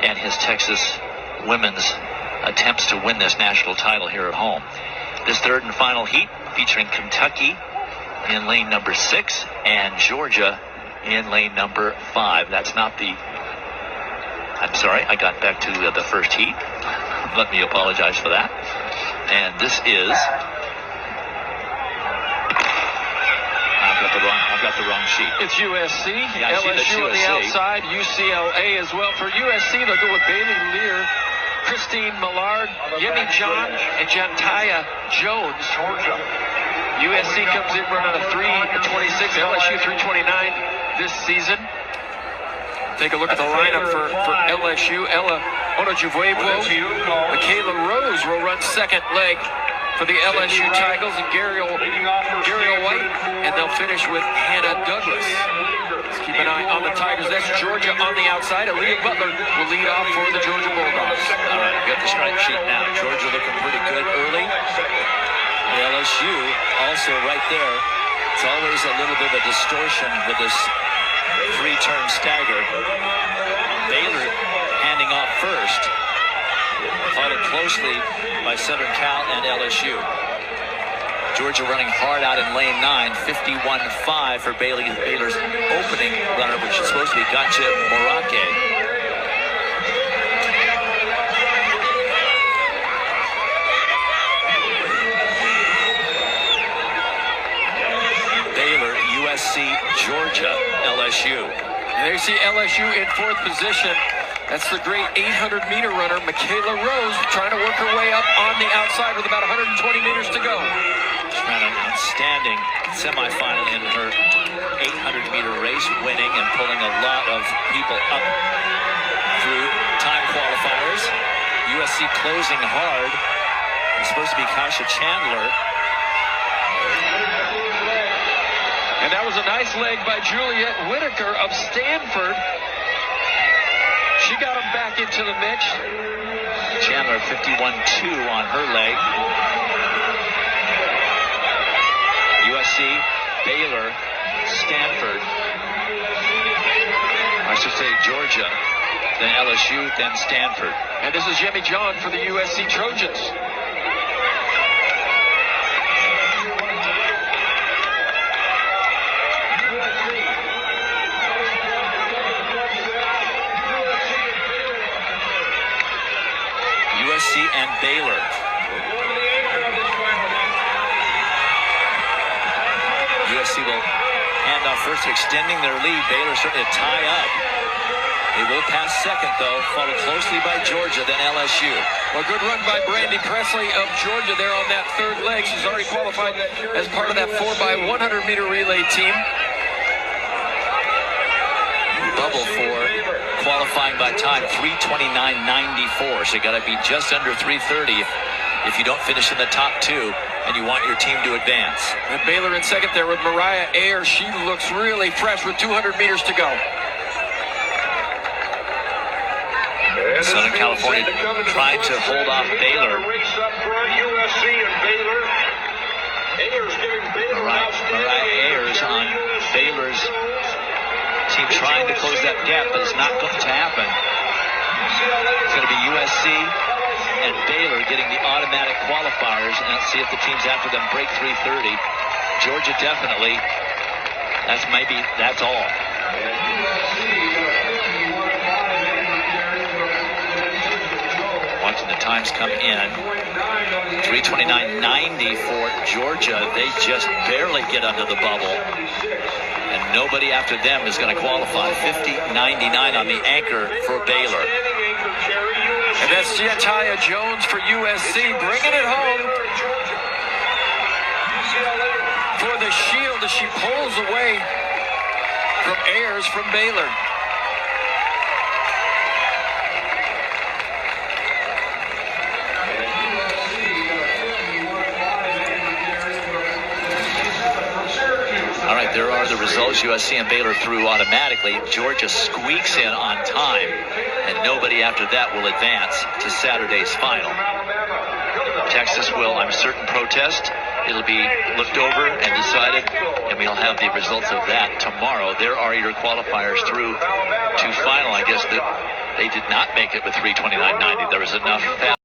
and his Texas women's attempts to win this national title here at home. This third and final heat featuring Kentucky in lane number 6 and Georgia in lane number 5. That's not the... I'm sorry, I got back to the first heat. Let me apologize for that. And this is... I've got the wrong sheet. It's USC. Yeah, LSU on the outside. UCLA as well. For USC, they'll go with Bailey Lear, Christine Millard, Yemi John, and Jantaya Jones. USC comes in running a 3:26. LSU 3:29 this season. Take a look at the lineup for LSU. Ella Onojuvuevo, Michaela Rose will run second leg for the LSU Tigers, and Gary White, and they'll finish with Hannah Douglas. Let's keep an eye on the Tigers. That's Georgia on the outside. Aaliyah Butler will lead off for the Georgia Bulldogs. All right, got the stripe sheet now. Georgia looking pretty good early. The LSU also right there. It's always a little bit of a distortion with this three-turn stagger. Baylor handing off first, followed closely by Southern Cal and LSU. Georgia running hard out in lane 9, 51-5 for Baylor's opening runner, which is supposed to be Gotcha Morake. Baylor, USC, Georgia, LSU. And there you see LSU in fourth position. That's the great 800-meter runner, Michaela Rose, trying to work her way up on the outside with about 120 meters to go. She's ran an outstanding semifinal in her 800-meter race, winning and pulling a lot of people up through time qualifiers. USC closing hard. It's supposed to be Kasha Chandler. And that was a nice leg by Juliet Whitaker of Stanford. She got him back into the mix. Chandler 51-2 on her leg. USC, Baylor, Stanford. I should say Georgia, then LSU, then Stanford. And this is Yemi John for the USC Trojans. USC and Baylor. USC will hand off first, extending their lead. Baylor starting to tie up. They will pass second, though, followed closely by Georgia, then LSU. Well, good run by Brandy Presley of Georgia there on that third leg. She's already qualified as part of that 4x100-meter relay team. Bubble for qualifying by time, 3:29.94. So you got to be just under 3:30 if you don't finish in the top two and you want your team to advance. And Baylor in second there with Mariah Ayers. She looks really fresh with 200 meters to go. Southern California tried to hold off Baylor. Mariah Ayers on Baylor's team trying to close that gap, but it's not going to happen. It's going to be USC and Baylor getting the automatic qualifiers, and let's see if the teams after them break 3:30. Georgia definitely. That's all. Watching the times come in. 3:29.90 for Georgia. They just barely get under the bubble. And nobody after them is going to qualify. 50.99 on the anchor for Baylor. And that's Jantaya Jones for USC, bringing it home for the Shield as she pulls away from Ayers from Baylor. All right, there are the results. USC and Baylor through automatically. Georgia squeaks in on time, and nobody after that will advance to Saturday's final. Texas will, I'm certain, protest. It'll be looked over and decided, and we'll have the results of that tomorrow. There are your qualifiers through to final. I guess that they did not make it with 3:29.90. There was enough